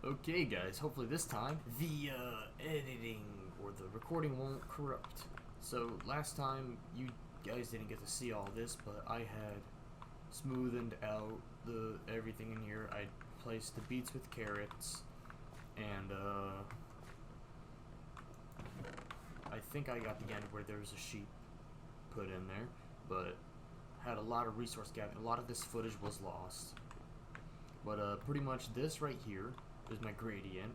Okay, guys, hopefully this time the editing or the recording won't corrupt. So, last time you guys didn't get to see all this, but I had smoothened out the everything in here. I placed the beets with carrots, and I think I got the end where there was a sheep put in there, but had a lot of resource gathering. A lot of this footage was lost. But pretty much this right here is my gradient.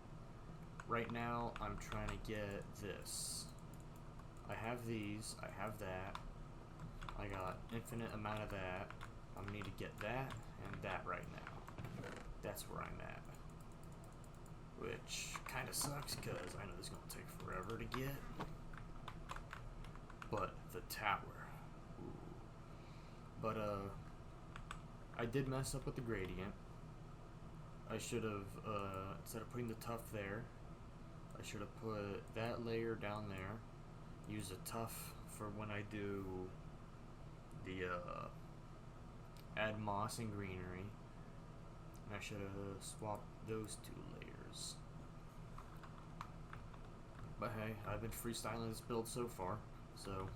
Right now I'm trying to get this. I have these, I have that. I got infinite amount of that. I need to get that and that right now. That's where I'm at. Which kind of sucks because I know this is going to take forever to get. But the tower. Ooh. But I did mess up with the gradient. I should have, instead of putting the tuff there, I should have put that layer down there, use a tuff for when I do the, add moss and greenery, and I should have swapped those two layers. But hey, I've been freestyling this build so far, so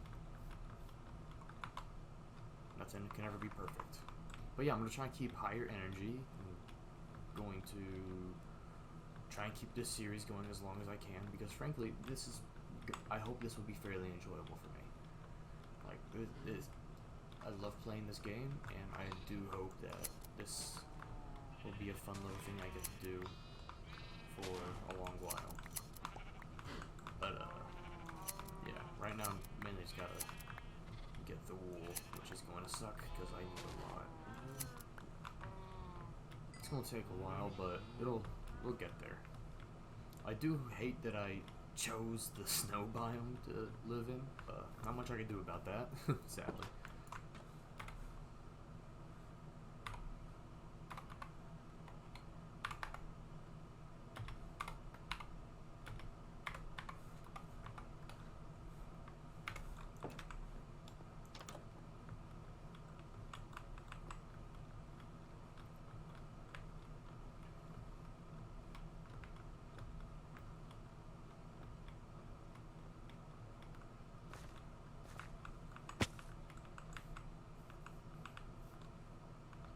nothing can ever be perfect. But yeah, I'm going to try and keep higher energy. Going to try and keep this series going as long as I can, because frankly I hope this will be fairly enjoyable for me. Like, I love playing this game, and I do hope that this will be a fun little thing I get to do for a long while. But yeah, right now I'm mainly just gotta get the wool, which is going to suck because I need a lot. It's gonna take a while, but we'll get there. I do hate that I chose the snow biome to live in. Not much I can do about that, sadly.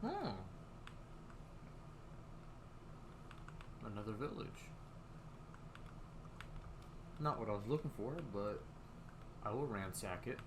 Hmm. Another village. Not what I was looking for, but I will ransack it.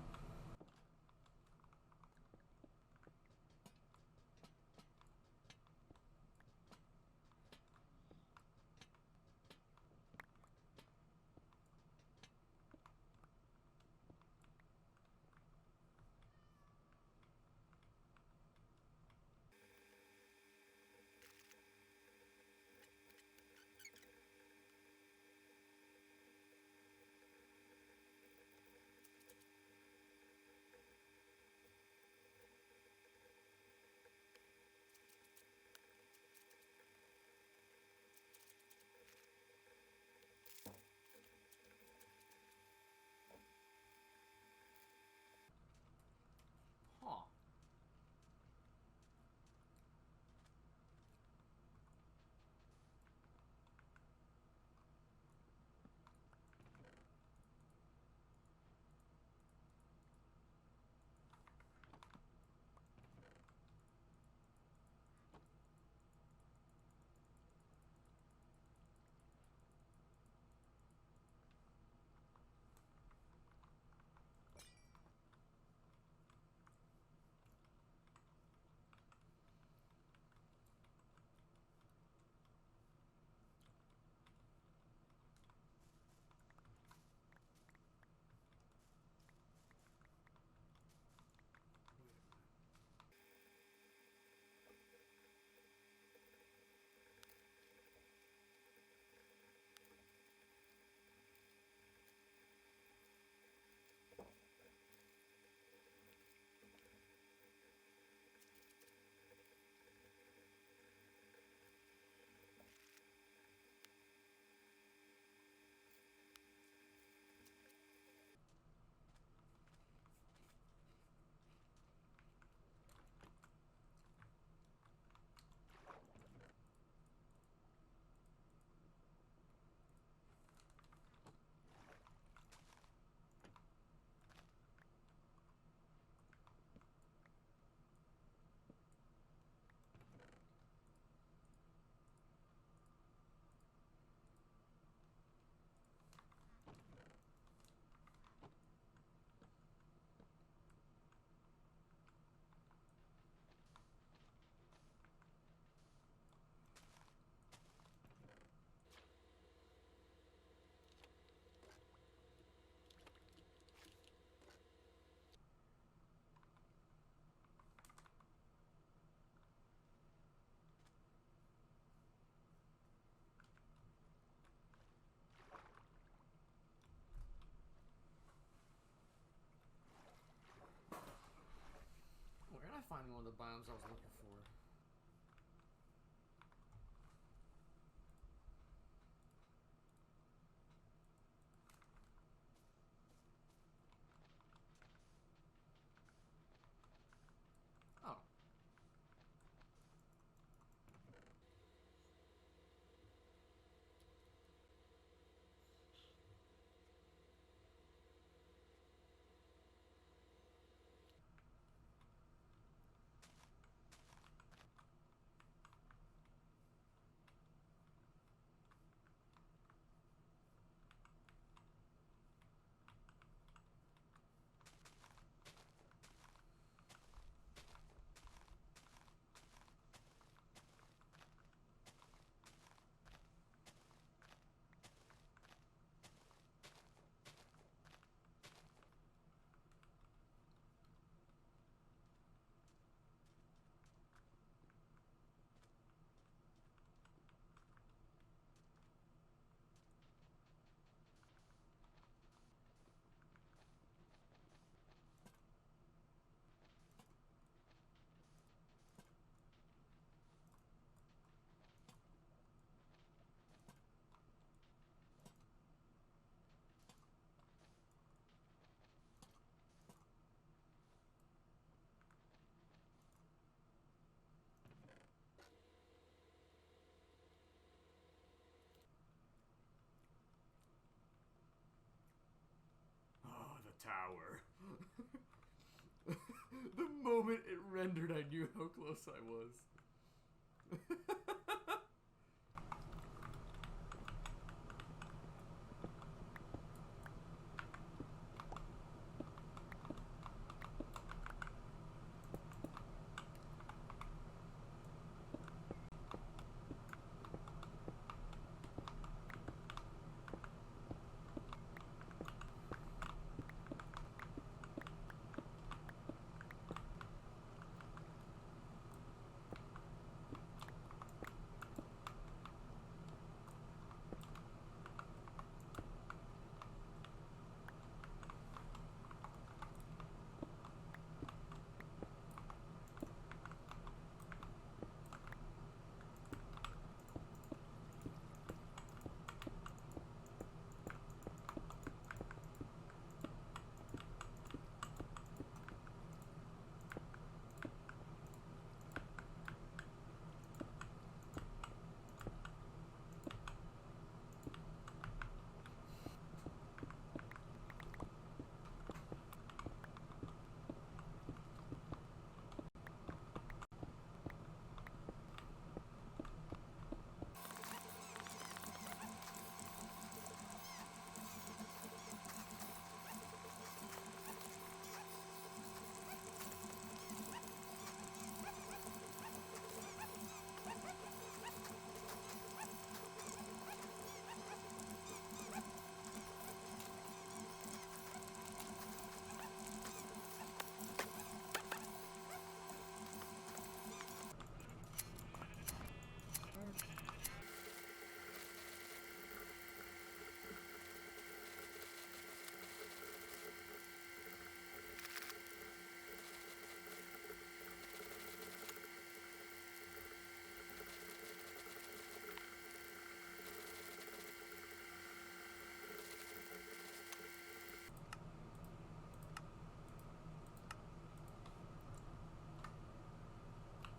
finding one of the biomes I was looking for. Oh. Oh, the tower. The moment it rendered, I knew how close I was.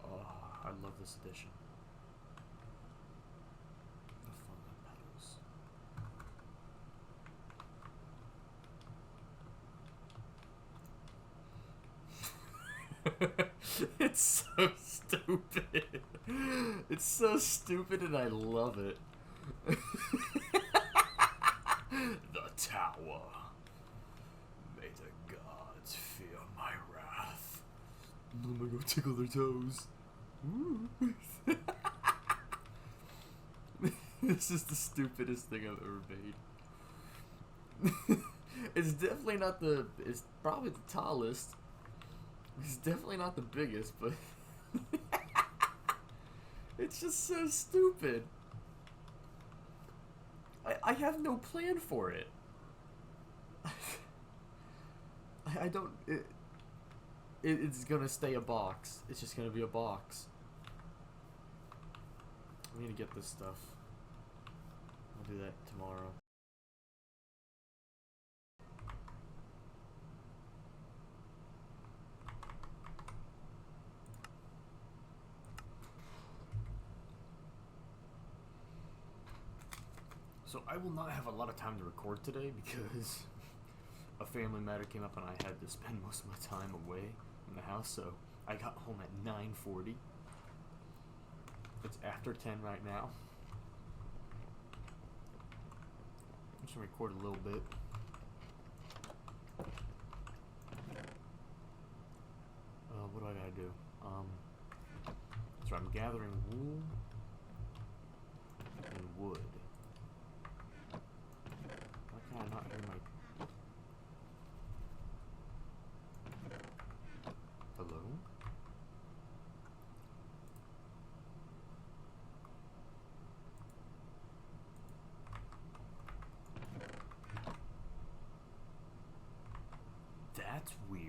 Oh, I love this edition. The funny petals. It's so stupid. It's so stupid and I love it. The tower. May the gods fear my wrath. I'm gonna go tickle their toes. This is the stupidest thing I've ever made. It's definitely not the... It's probably the tallest. It's definitely not the biggest, but... It's just so stupid. I have no plan for it. I don't... It's gonna stay a box. It's just gonna be a box. I'm gonna get this stuff. I'll do that tomorrow. So I will not have a lot of time to record today because a family matter came up and I had to spend most of my time away from the house. So I got home at 9:40. It's after 10 right now. I'm just gonna record a little bit. What do I gotta do? So I'm gathering wool and wood. Why can I not hear my... Hello? That's weird.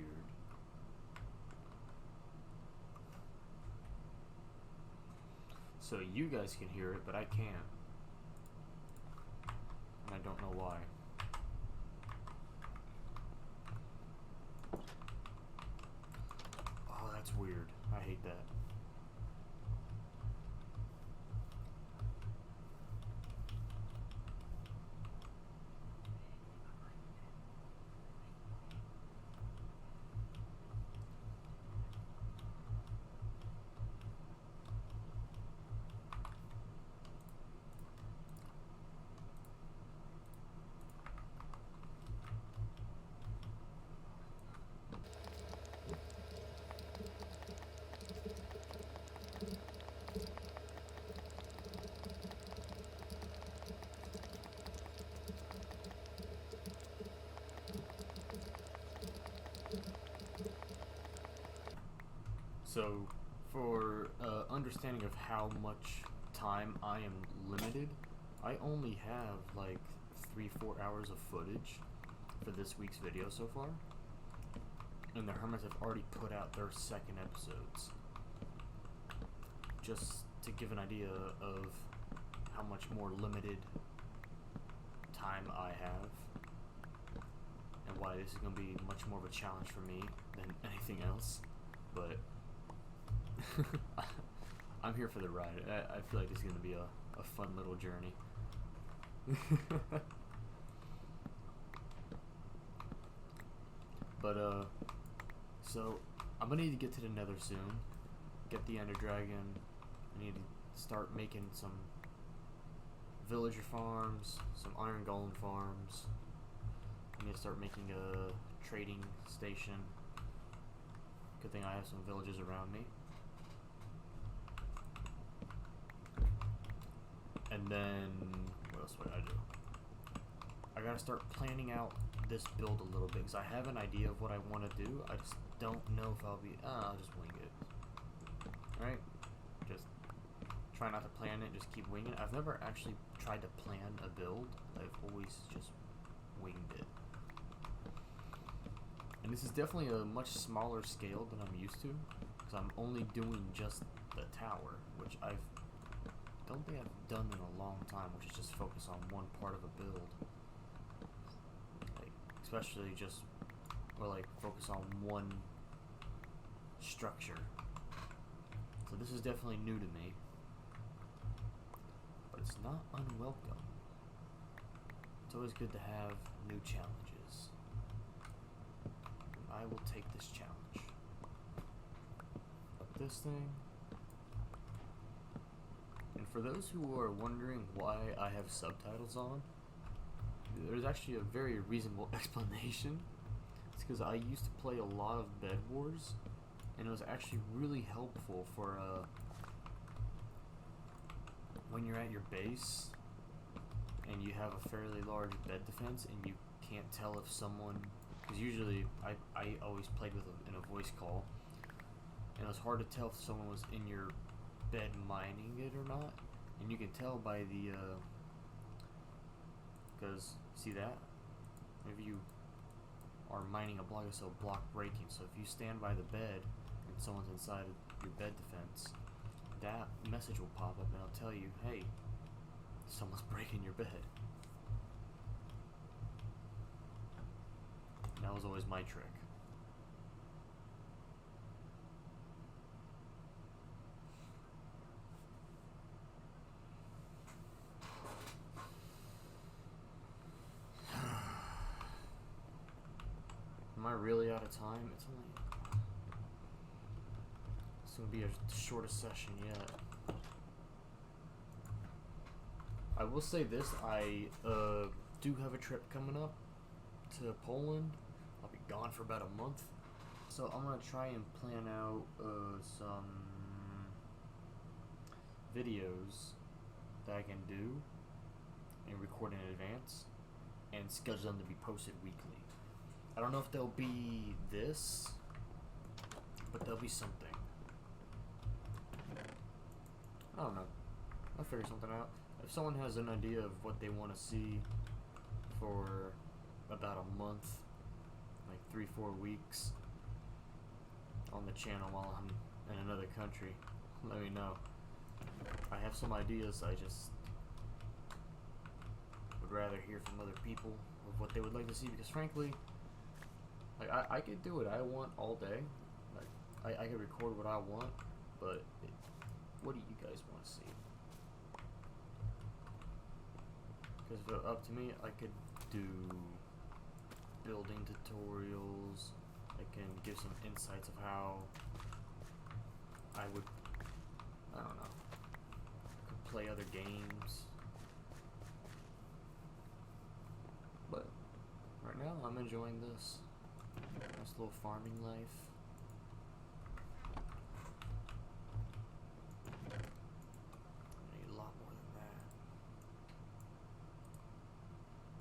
So you guys can hear it, but I can't. And I don't know why. Oh, that's weird. I hate that. So, for understanding of how much time I am limited, I only have like 3-4 hours of footage for this week's video so far. And the Hermits have already put out their second episodes. Just to give an idea of how much more limited time I have. And why this is going to be much more of a challenge for me than anything else. But I'm here for the ride. I feel like it's going to be a fun little journey. But, so, I'm going to need to get to the Nether soon. Get the Ender Dragon. I need to start making some villager farms, some iron golem farms. I need to start making a trading station. Good thing I have some villages around me. And then, what else would I do? I gotta start planning out this build a little bit, because I have an idea of what I want to do. I just don't know if I'll be, I'll just wing it. Alright? Just try not to plan it, just keep winging it. I've never actually tried to plan a build. I've always just winged it. And this is definitely a much smaller scale than I'm used to, because I'm only doing just the tower, which I don't think I've done in a long time, which is just focus on one part of a build. Like, especially just, or like focus on one structure. So this is definitely new to me, but it's not unwelcome. It's always good to have new challenges. I will take this challenge. Up this thing. And for those who are wondering why I have subtitles on, there's actually a very reasonable explanation. It's because I used to play a lot of Bed Wars, and it was actually really helpful for when you're at your base and you have a fairly large bed defense and you can't tell if someone, because usually I always played with in a voice call, and it was hard to tell if someone was in your bed mining it or not, and you can tell by the because see that if you are mining a block, so block breaking. So if you stand by the bed and someone's inside your bed defense, that message will pop up and it'll tell you, hey, someone's breaking your bed. That was always my trick. Am I really out of time? It's gonna be a shortest session yet. I will say this, I do have a trip coming up to Poland. I'll be gone for about a month. So I'm gonna try and plan out some videos that I can do and record in advance and schedule them to be posted weekly. I don't know if they'll be this, but they'll be something. I don't know. I'll figure something out. If someone has an idea of what they want to see for about a month, like 3-4 weeks on the channel while I'm in another country, let me know. I have some ideas, I just would rather hear from other people of what they would like to see, because frankly, like I could do what I want all day. Like I could record what I want, but what do you guys want to see? Because if it were up to me, I could do building tutorials. I can give some insights of how I would, I don't know, could play other games. But right now, I'm enjoying this. Nice little farming life. I need a lot more than that.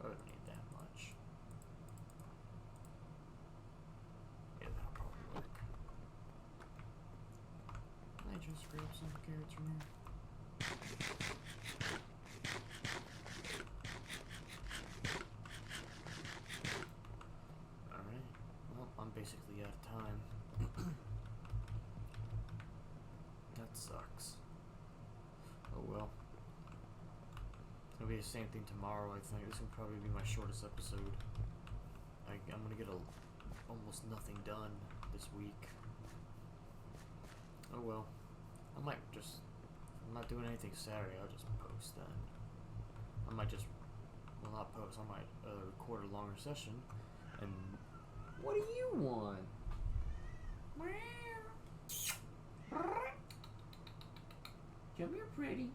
I don't need that much. Yeah, that'll probably work. Can I just grab some carrots from here? Alright. Well, I'm basically out of time. That sucks. Oh well. It'll be the same thing tomorrow, I think. This will probably be my shortest episode. I'm gonna get almost nothing done this week. Oh well. I might just... I'm not doing anything Saturday, I'll just post then. I might just... Well, not post, I might record a longer session. And... What do you want? Come here, pretty.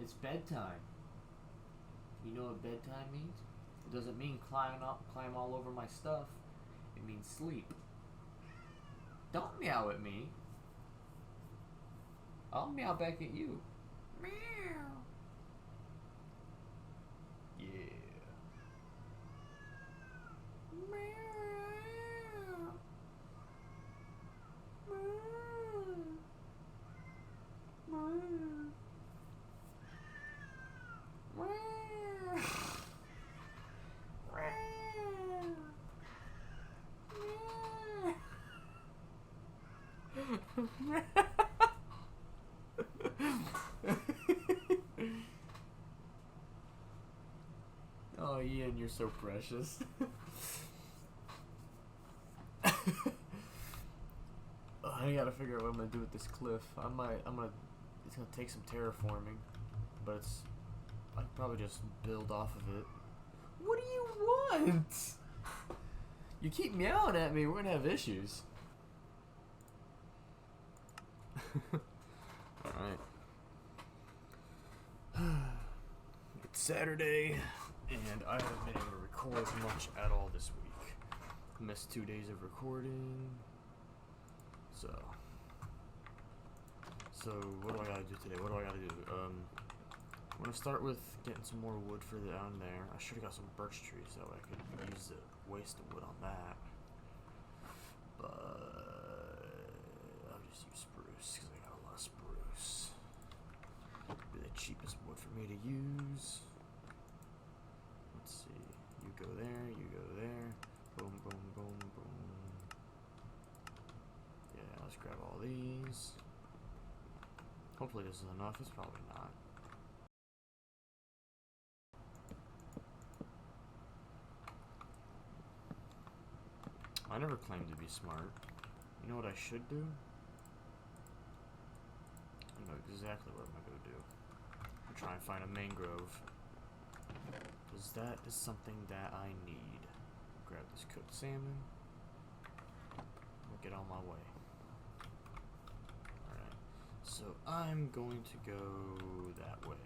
It's bedtime. You know what bedtime means? It doesn't mean climb all over my stuff. It means sleep. Don't meow at me. I'll meow back at you. Meow. Yeah. Meow. Meow. Oh, Ian, you're so precious. I gotta figure out what I'm gonna do with this cliff. It's gonna take some terraforming, but I could probably just build off of it. What do you want? You keep meowing at me, we're gonna have issues. Alright. It's Saturday, and I haven't been able to record much at all this week. Missed 2 days of recording. So what do I gotta do today? What do I gotta do? I'm gonna start with getting some more wood for down there. I should have got some birch trees so I could use the waste of wood on that. But I'll just use spruce because I got a lot of spruce. Be the cheapest wood for me to use. Hopefully this is enough. It's probably not. I never claimed to be smart. You know what I should do? I know exactly what I'm gonna go do. I'm trying to find a mangrove. Because that is something that I need. Grab this cooked salmon. We'll get on my way. Alright. So I'm going to go that way.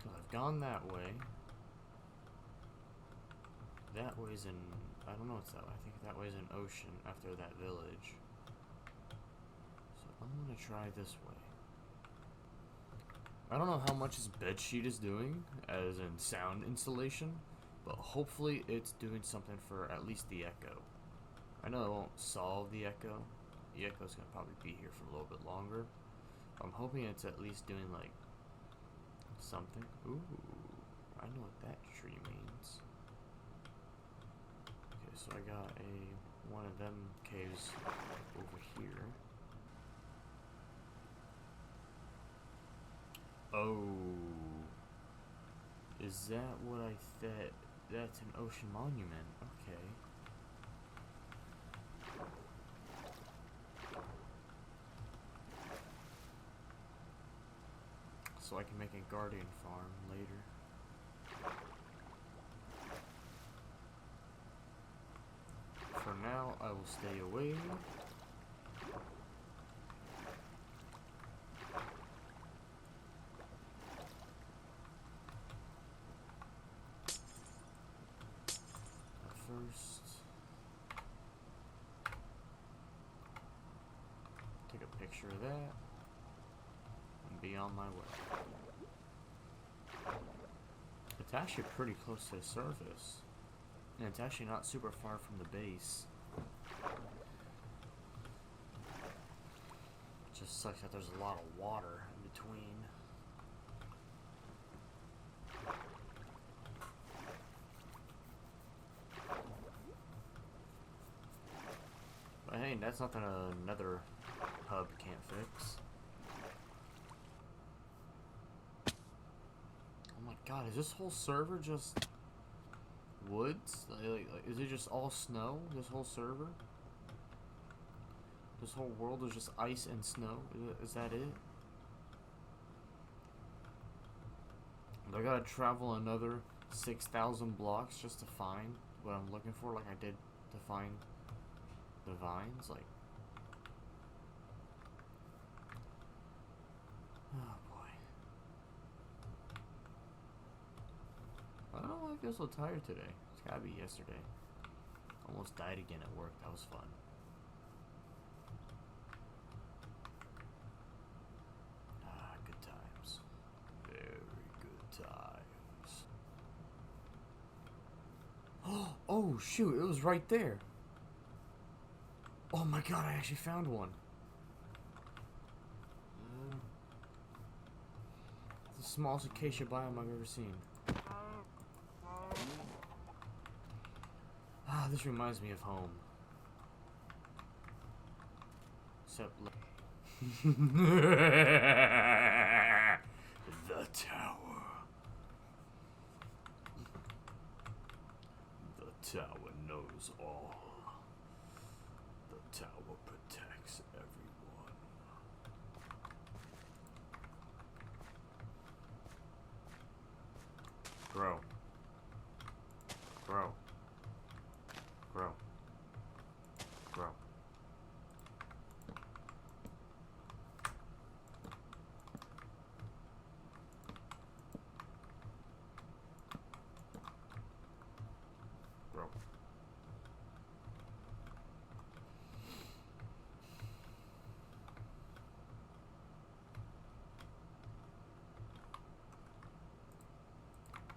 I've gone that way. That way's in... I don't know what's that way. I think that way's an ocean after that village. So I'm gonna try this way. I don't know how much this bedsheet is doing, as in sound installation, but hopefully it's doing something for at least the echo. I know it won't solve the echo. The echo's gonna probably be here for a little bit longer. I'm hoping it's at least doing like something. Ooh, I know what that tree means. Okay, so I got one of them caves over here. Oh, is that what I thought? That's an ocean monument. Okay. So I can make a guardian farm later. For now, I will stay away. First, take a picture of that and be on my way. It's actually pretty close to the surface, and it's actually not super far from the base. It just sucks that there's a lot of water in between. But hey, that's nothing another hub can't fix. Oh my god, is this whole server just woods? Like, is it just all snow, this whole server? This whole world is just ice and snow? Is that it? I gotta travel another 6,000 blocks just to find what I'm looking for, like I did to find the vines, like... Oh boy. I don't know why I feel so tired today. It's gotta be yesterday. Almost died again at work. That was fun. Ah, good times. Very good times. Oh shoot, it was right there. Oh my god, I actually found one. It's the smallest acacia biome I've ever seen. Ah, this reminds me of home. Except... The tower. The tower knows all. The tower protects everyone. Grow. Grow. Grow. Grow. Grow.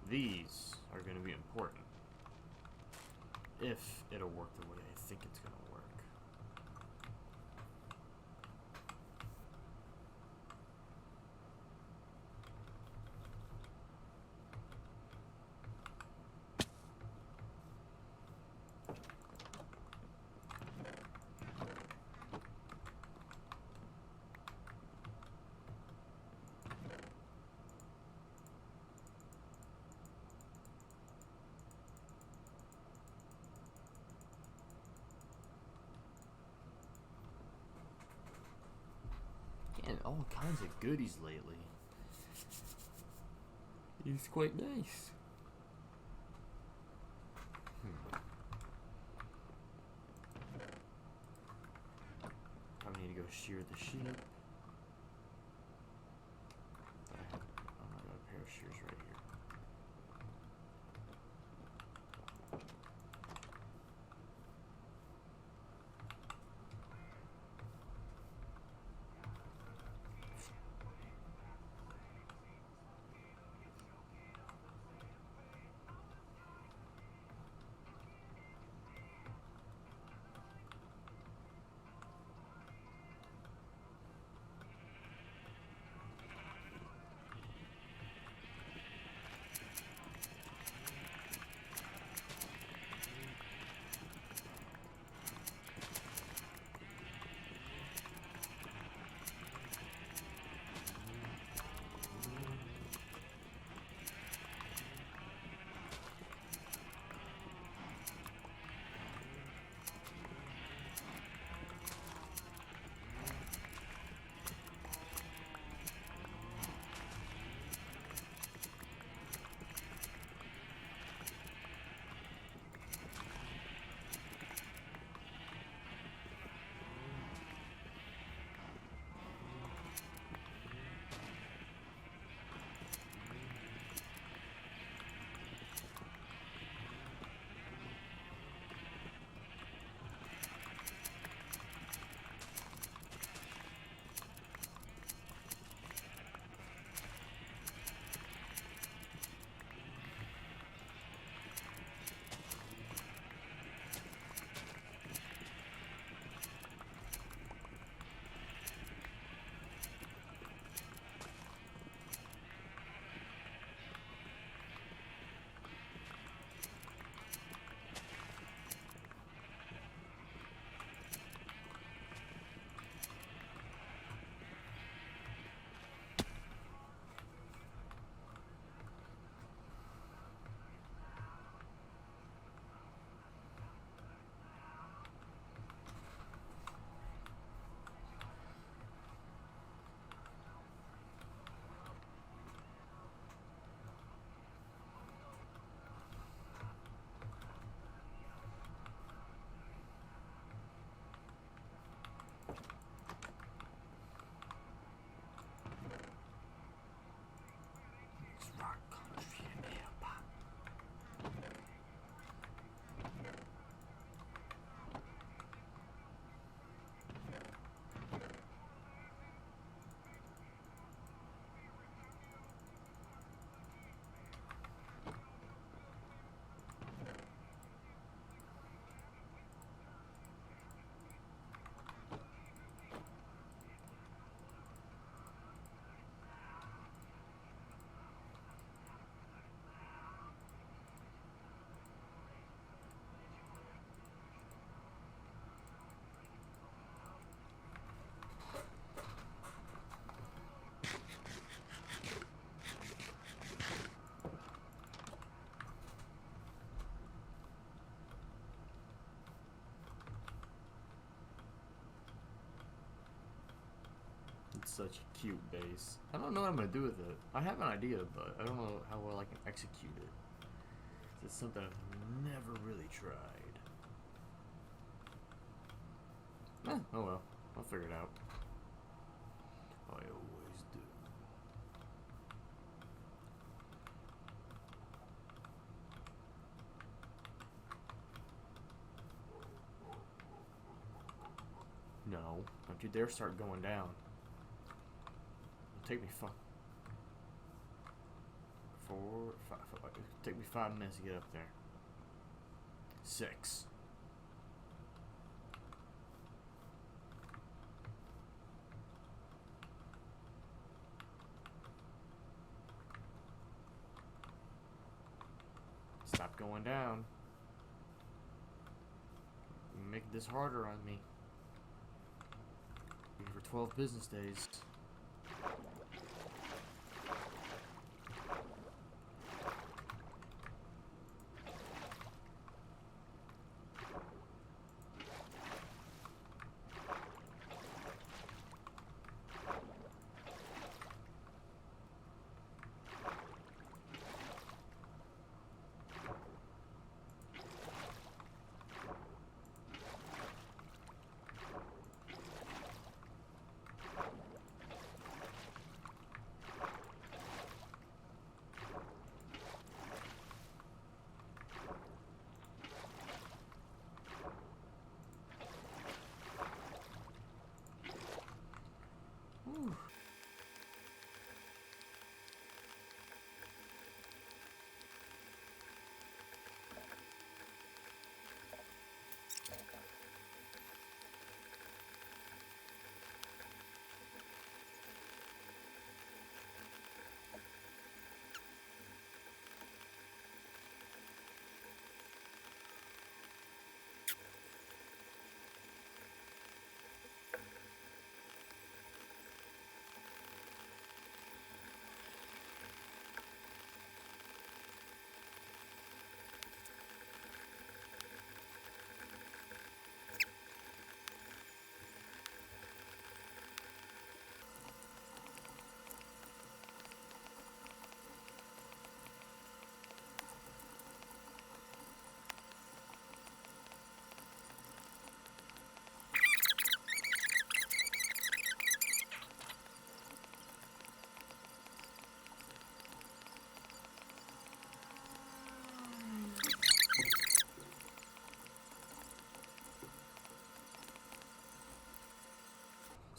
These are going to be important if it'll work the way I think it's going to work. getting all kinds of goodies lately. It's quite nice. Probably need to go shear the sheep. I got a pair of shears right here. It's such a cute base. I don't know what I'm gonna do with it. I have an idea, but I don't know how well I can execute it. It's something I've never really tried. Oh well. I'll figure it out. I always do. No, don't you dare start going down. It'll take me 5 minutes to get up there. 6. Stop going down. Make this harder on me. For 12 business days.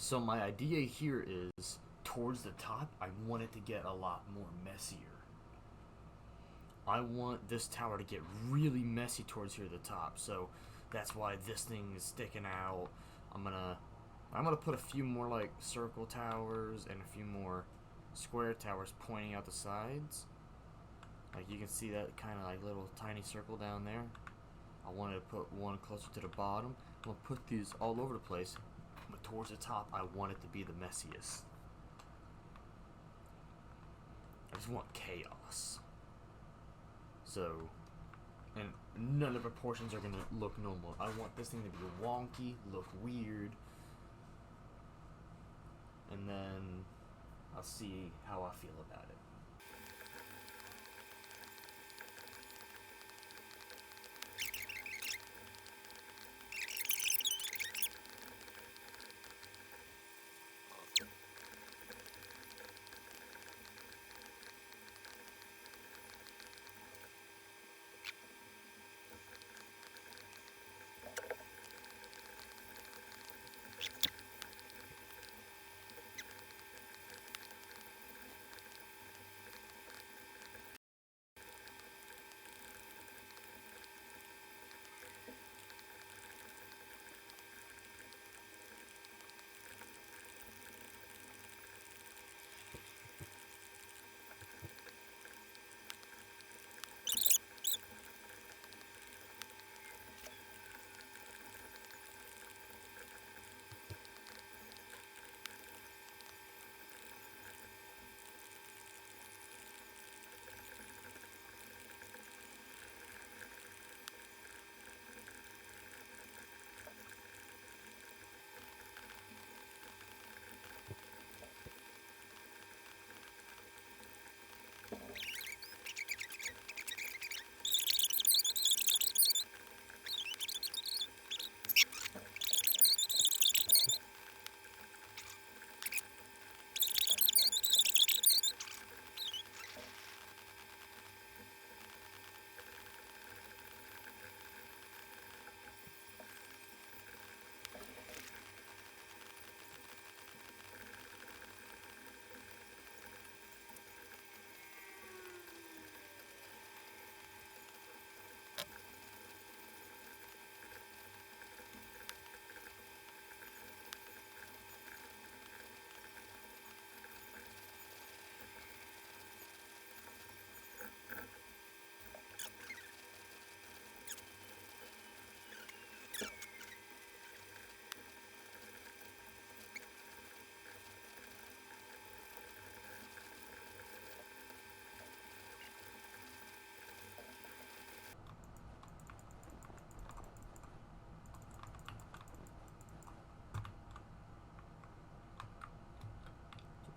So my idea here is, towards the top, I want it to get a lot more messier. I want this tower to get really messy towards here at the top, so that's why this thing is sticking out. I'm gonna put a few more like circle towers and a few more square towers pointing out the sides. Like you can see that kind of like little tiny circle down there. I wanted to put one closer to the bottom. I'm gonna put these all over the place, but towards the top I want it to be the messiest. I just want chaos. So, and none of the proportions are gonna look normal. I want this thing to be wonky, look weird, and then I'll see how I feel about it.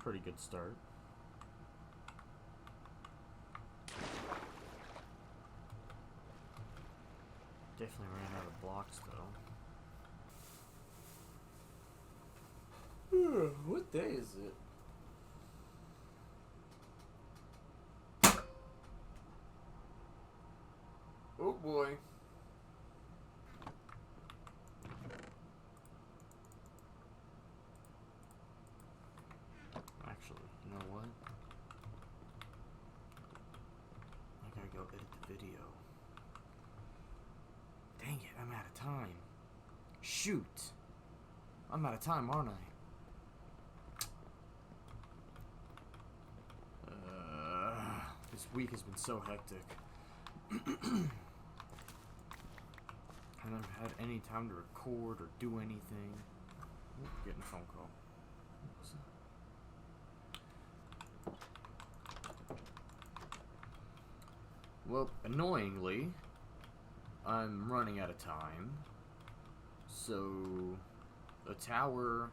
Pretty good start. Definitely ran out of blocks though. What day is it? Oh boy. Actually, you know what? I gotta go edit the video. Dang it, I'm out of time. Shoot! I'm out of time, aren't I? This week has been so hectic. I haven't had any time to record or do anything. Ooh, getting a phone call. Well, annoyingly, I'm running out of time. So, the tower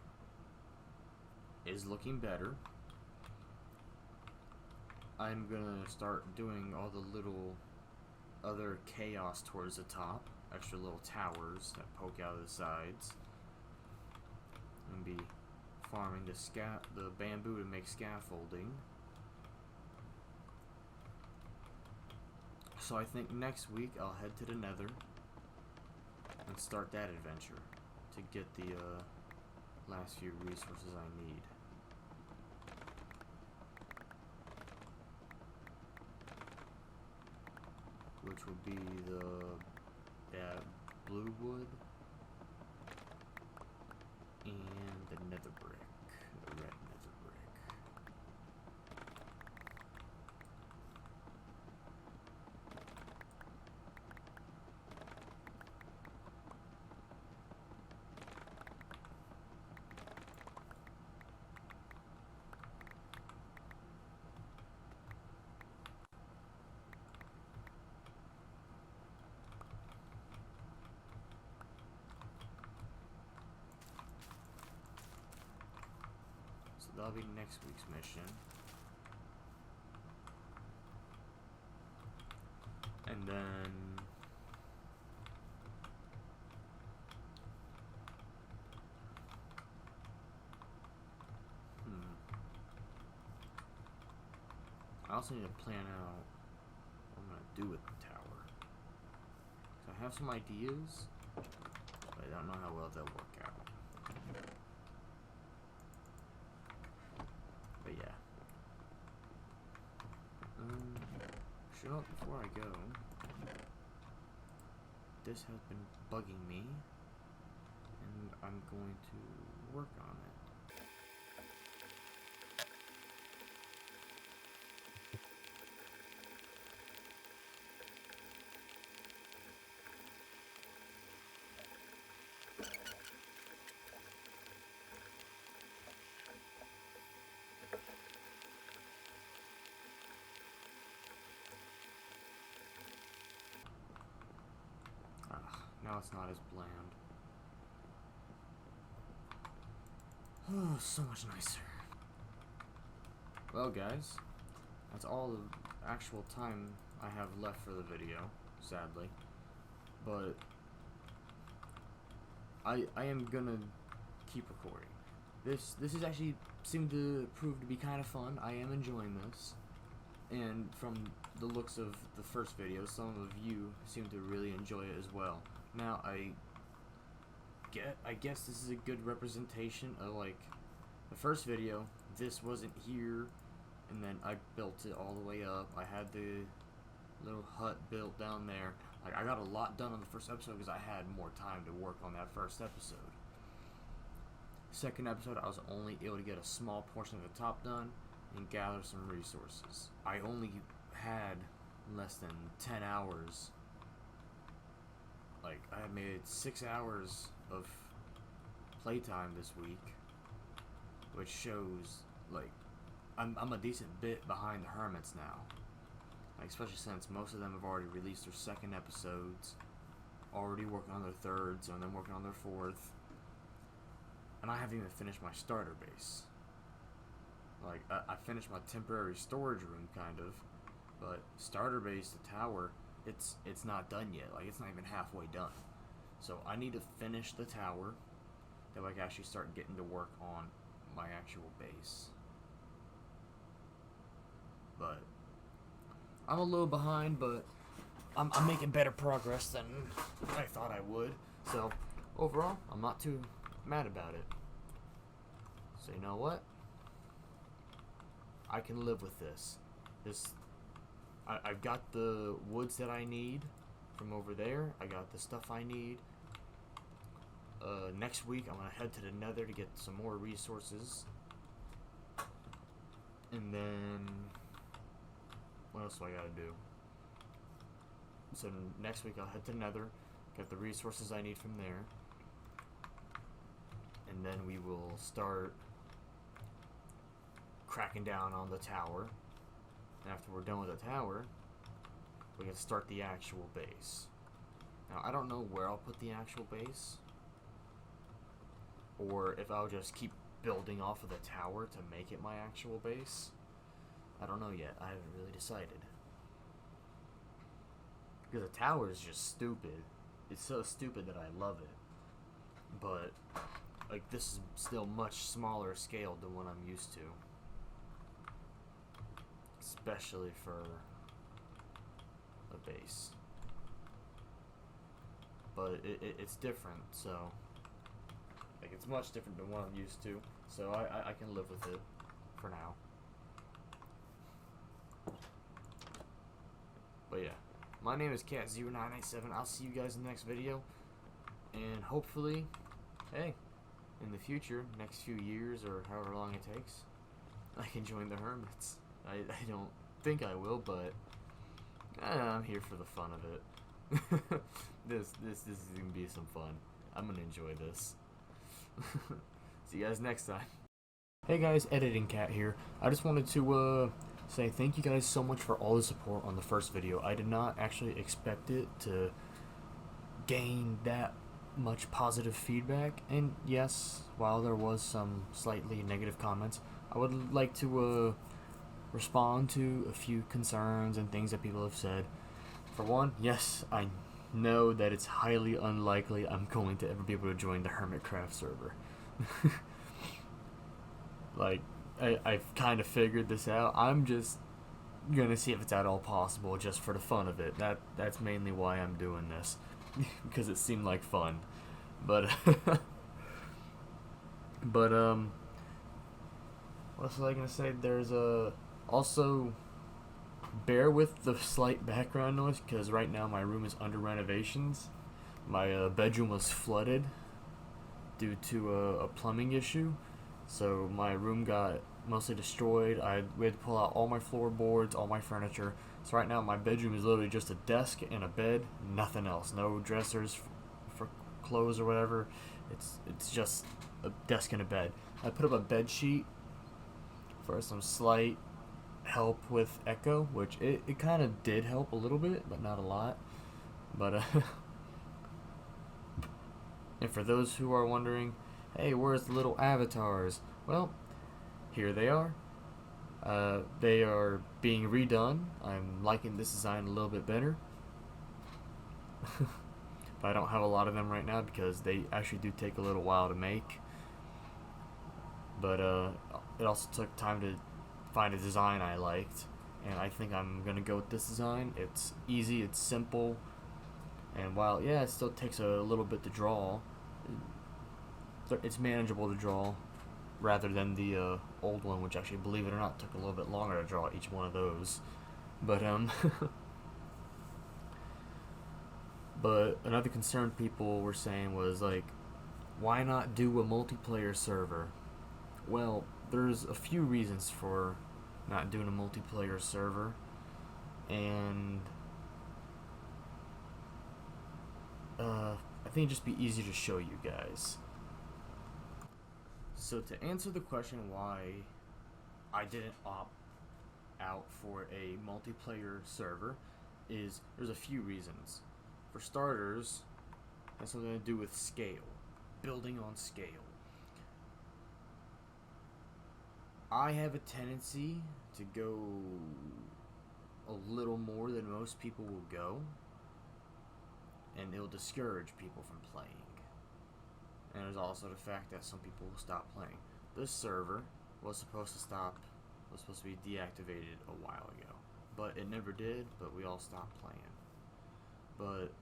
is looking better. I'm gonna start doing all the little other chaos towards the top. Extra little towers that poke out of the sides. I'm gonna be farming the bamboo to make scaffolding. So I think next week I'll head to the Nether and start that adventure to get the last few resources I need. Which would be the blue wood and the nether brick, the red nether brick. So that'll be next week's mission. And then I also need to plan out what I'm gonna do with the tower. So I have some ideas, but I don't know how well they'll work out. But yeah. Show up before I go. This has been bugging me, and I'm going to work on it. Now it's not as bland. Oh, so much nicer. Well, guys, that's all the actual time I have left for the video, sadly. But I am gonna keep recording. This is actually seemed to prove to be kind of fun. I am enjoying this. And from the looks of the first video, some of you seem to really enjoy it as well. Now, I guess this is a good representation of, like, the first video. This wasn't here, and then I built it all the way up. I had the little hut built down there. Like, I got a lot done on the first episode because I had more time to work on that first episode. Second episode, I was only able to get a small portion of the top done and gather some resources. I only had less than 10 hours. Like, I made 6 hours of playtime this week, which shows, like, I'm a decent bit behind the Hermits now. Like, especially since most of them have already released their second episodes, already working on their third, some of them working on their fourth, and I haven't even finished my starter base. Like, I finished my temporary storage room, kind of, but starter base, the tower, it's not done yet. Like, it's not even halfway done. So I need to finish the tower, that I can actually start getting to work on my actual base. But I'm a little behind, but I'm making better progress than I thought I would. So overall, I'm not too mad about it. So you know what? I can live with this. I've got the woods that I need from over there. I got the stuff I need. Next week, I'm going to head to the nether to get some more resources. And then, what else do I got to do? So next week, I'll head to the nether, get the resources I need from there. And then we will start cracking down on the tower. And after we're done with the tower, we can start the actual base. Now, I don't know where I'll put the actual base, or if I'll just keep building off of the tower to make it my actual base. I don't know yet. I haven't really decided. Because the tower is just stupid. It's so stupid that I love it. But, like, this is still much smaller scale than what I'm used to. Especially for a base. But it's different, so Like, it's much different than what I'm used to, so I can live with it for now. But yeah, my name is Cat0987. I'll see you guys in the next video, and hopefully, hey, in the future, next few years or however long it takes, I can join the Hermits. I don't think I will, but I'm here for the fun of it. This is gonna be some fun. I'm gonna enjoy this. See you guys next time. Hey guys, Editing Cat here. I just wanted to say thank you guys so much for all the support on the first video. I did not actually expect it to gain that much positive feedback, and yes, while there was some slightly negative comments, I would like to respond to a few concerns and things that people have said. For one, yes, I know that it's highly unlikely I'm going to ever be able to join the Hermitcraft server. Like, I've kind of figured this out. I'm just gonna see if it's at all possible just for the fun of it. That's mainly why I'm doing this. Because it seemed like fun. But but what else was I gonna say? There's also bear with the slight background noise, because right now my room is under renovations. My bedroom was flooded due to a plumbing issue, so my room got mostly destroyed. We had to pull out all my floorboards, all my furniture. So right now my bedroom is literally just a desk and a bed, nothing else. No dressers for clothes or whatever. It's just a desk and a bed. I put up a bed sheet for some slight help with echo, which it kind of did help a little bit, but not a lot. But and for those who are wondering, hey, where's the little avatars? Well, here they are. They are being redone. I'm liking this design a little bit better. But I don't have a lot of them right now because they actually do take a little while to make. But it also took time to find a design I liked, and I think I'm gonna go with this design. It's easy, it's simple, and while it still takes a little bit to draw, it's manageable to draw rather than the old one, which actually, believe it or not, took a little bit longer to draw each one of those. But but another concern people were saying was, like, why not do a multiplayer server? Well, there's a few reasons for not doing a multiplayer server, and I think it'd just be easier to show you guys. So to answer the question why I didn't opt out for a multiplayer server, there's a few reasons. For starters, it has something to do with scale, building on scale. I have a tendency to go a little more than most people will go, and it'll discourage people from playing. And there's also the fact that some people will stop playing. This server was supposed to be deactivated a while ago, but it never did, but we all stopped playing. But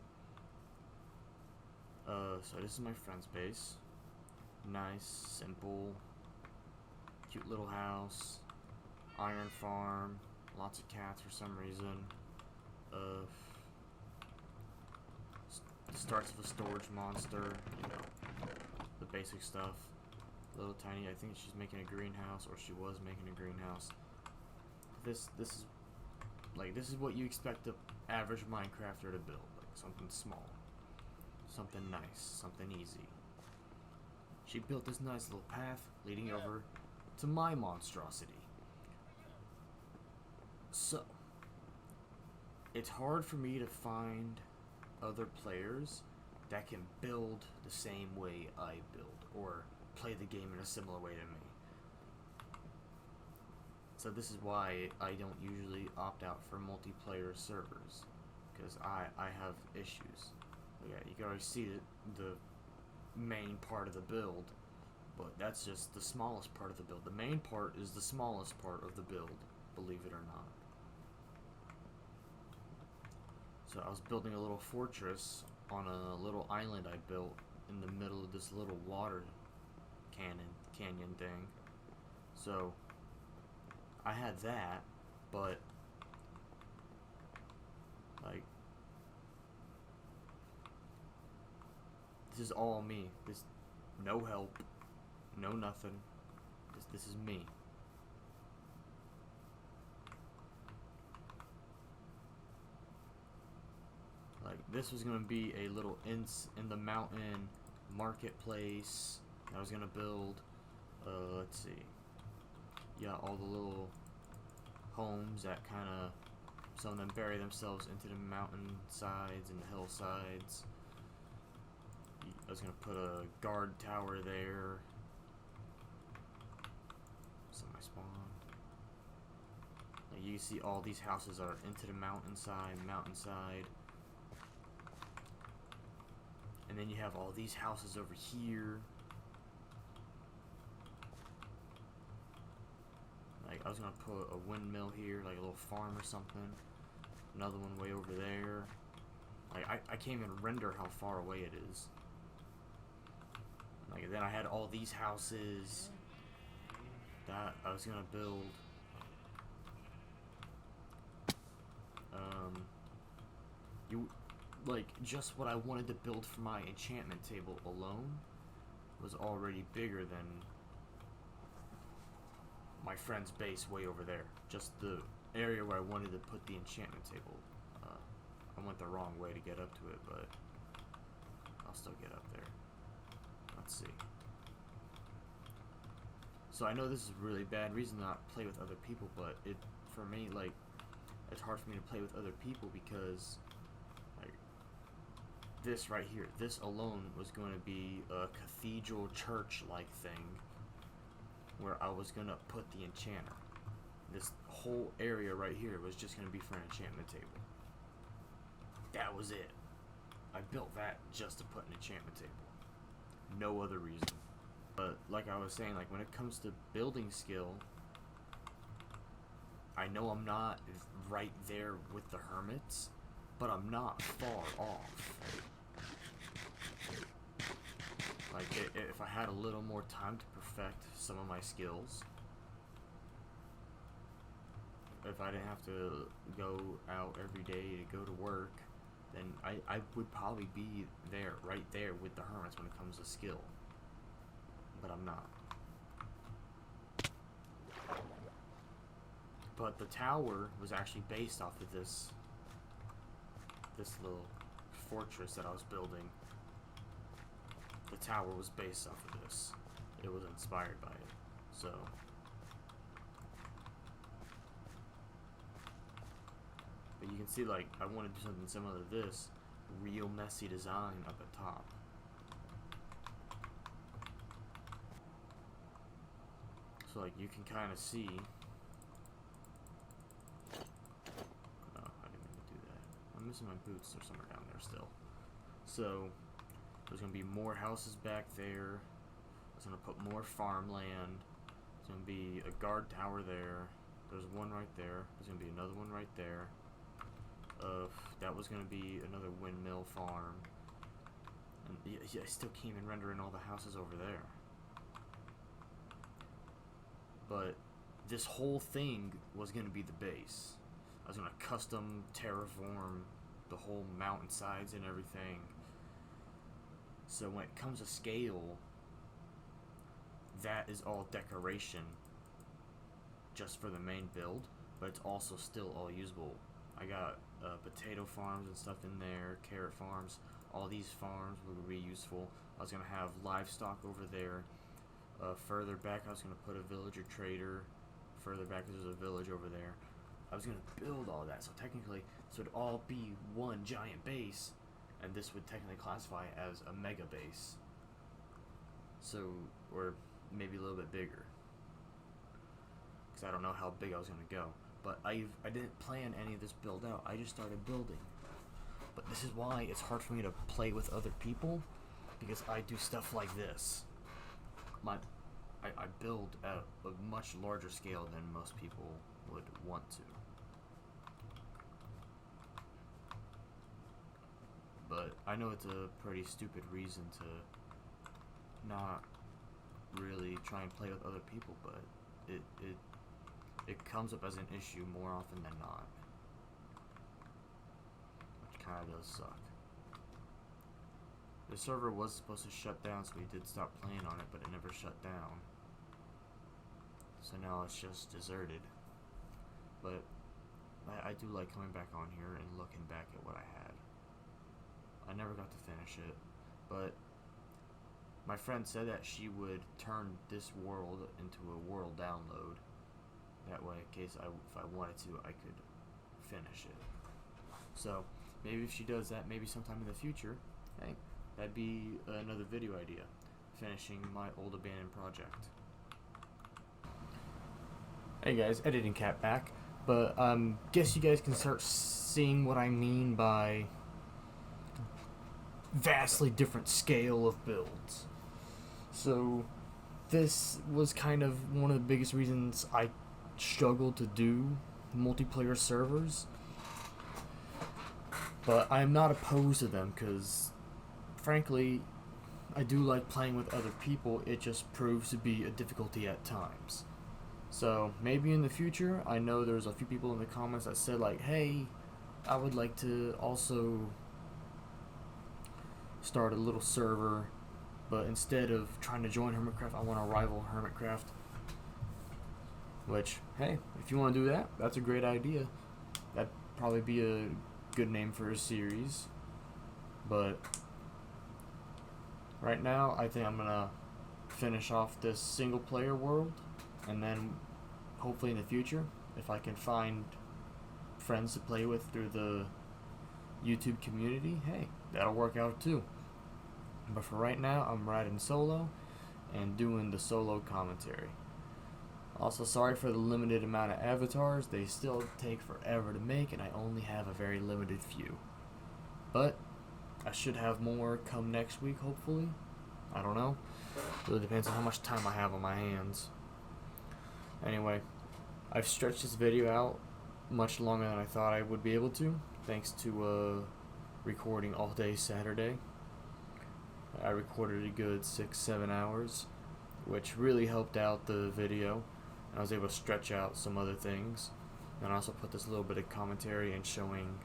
so this is my friend's base. Nice, simple, cute little house, iron farm, lots of cats for some reason. Starts with a storage monster, the basic stuff. Little tiny, I think she's making a greenhouse, or she was making a greenhouse. This is what you expect the average Minecrafter to build, like something small, something nice, something easy. She built this nice little path leading over to my monstrosity. So, it's hard for me to find other players that can build the same way I build, or play the game in a similar way to me. So this is why I don't usually opt out for multiplayer servers, because I have issues. Yeah, you can already see the main part of the build, but that's just the smallest part of the build. The main part is the smallest part of the build, believe it or not. So I was building a little fortress on a little island I built in the middle of this little water canyon thing. So I had that, but like this is all me. This no help, no nothing. This is me. Like this was gonna be a little in the mountain marketplace. I was gonna build. Let's see. Yeah, all the little homes that kind of, some of them bury themselves into the mountain sides and the hillsides. I was gonna put a guard tower there. Semi-spawn. Like you see all these houses are into the mountainside. And then you have all these houses over here. Like I was gonna put a windmill here, like a little farm or something. Another one way over there. Like I can't even render how far away it is. Like then I had all these houses that I was gonna build. Like just what I wanted to build for my enchantment table alone was already bigger than my friend's base way over there. Just the area where I wanted to put the enchantment table. I went the wrong way to get up to it, but I'll still get up there. Let's see. So I know this is a really bad reason to not play with other people, but for me, like, it's hard for me to play with other people because, like, this right here, this alone was going to be a cathedral church-like thing where I was going to put the enchanter. This whole area right here was just going to be for an enchantment table. That was it. I built that just to put an enchantment table. No other reason. But like I was saying, like when it comes to building skill, I know I'm not right there with the hermits, but I'm not far off. Like if I had a little more time to perfect some of my skills, if I didn't have to go out every day to go to work, then I would probably be there, right there with the hermits when it comes to skill. But I'm not. But the tower was actually based off of this little fortress that I was building. The tower was based off of this. It was inspired by it. So but you can see, like, I want to do something similar to this. Real messy design up at top. So, like, you can kind of see. Oh, I didn't mean to do that. I'm missing my boots. They're somewhere down there still. So, there's going to be more houses back there. I was going to put more farmland. There's going to be a guard tower there. There's one right there. There's going to be another one right there. That was going to be another windmill farm. And I still can't even render in all the houses over there. But this whole thing was going to be the base. I was going to custom terraform the whole mountainsides and everything. So when it comes to scale, that is all decoration just for the main build, but it's also still all usable. I got potato farms and stuff in there, carrot farms. All these farms would be useful. I was going to have livestock over there. Further back, I was going to put a villager trader. Further back, there's a village over there. I was going to build all that. So technically, this would all be one giant base, and this would technically classify as a mega base. So, or maybe a little bit bigger. Because I don't know how big I was going to go. But I didn't plan any of this build out. I just started building. But this is why it's hard for me to play with other people, because I do stuff like this. I build at a much larger scale than most people would want to. But I know it's a pretty stupid reason to not really try and play with other people, but it comes up as an issue more often than not, which kind of does suck. The server was supposed to shut down, so we did stop playing on it, but it never shut down. So now it's just deserted. But I do like coming back on here and looking back at what I had. I never got to finish it, but my friend said that she would turn this world into a world download. That way, in case if I wanted to, I could finish it. So maybe if she does that, maybe sometime in the future, hey, that'd be another video idea. Finishing my old abandoned project. Hey guys, editing cat back. But guess you guys can start seeing what I mean by vastly different scale of builds. So this was kind of one of the biggest reasons I struggled to do multiplayer servers. But I'm not opposed to them because, frankly, I do like playing with other people. It just proves to be a difficulty at times. So maybe in the future, I know there's a few people in the comments that said like, hey, I would like to also start a little server, but instead of trying to join Hermitcraft, I want to rival Hermitcraft. Which, hey, if you want to do that, that's a great idea. That'd probably be a good name for a series. But right now, I think I'm gonna finish off this single player world. And then, hopefully in the future, if I can find friends to play with through the YouTube community, hey, that'll work out too. But for right now, I'm riding solo and doing the solo commentary. Also, sorry for the limited amount of avatars. They still take forever to make, and I only have a very limited few. But I should have more come next week, hopefully. I don't know. Really depends on how much time I have on my hands. Anyway, I've stretched this video out much longer than I thought I would be able to, thanks to recording all day Saturday. I recorded a good 6-7 hours, which really helped out the video. I was able to stretch out some other things, and I also put this little bit of commentary and showing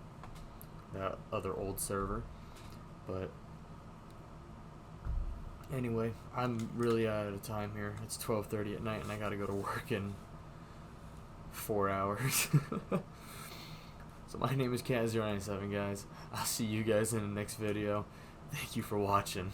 that other old server. But anyway, I'm really out of time here. It's 12:30 at night and I gotta go to work in 4 hours. So my name is Cat097, guys. I'll see you guys in the next video. Thank you for watching.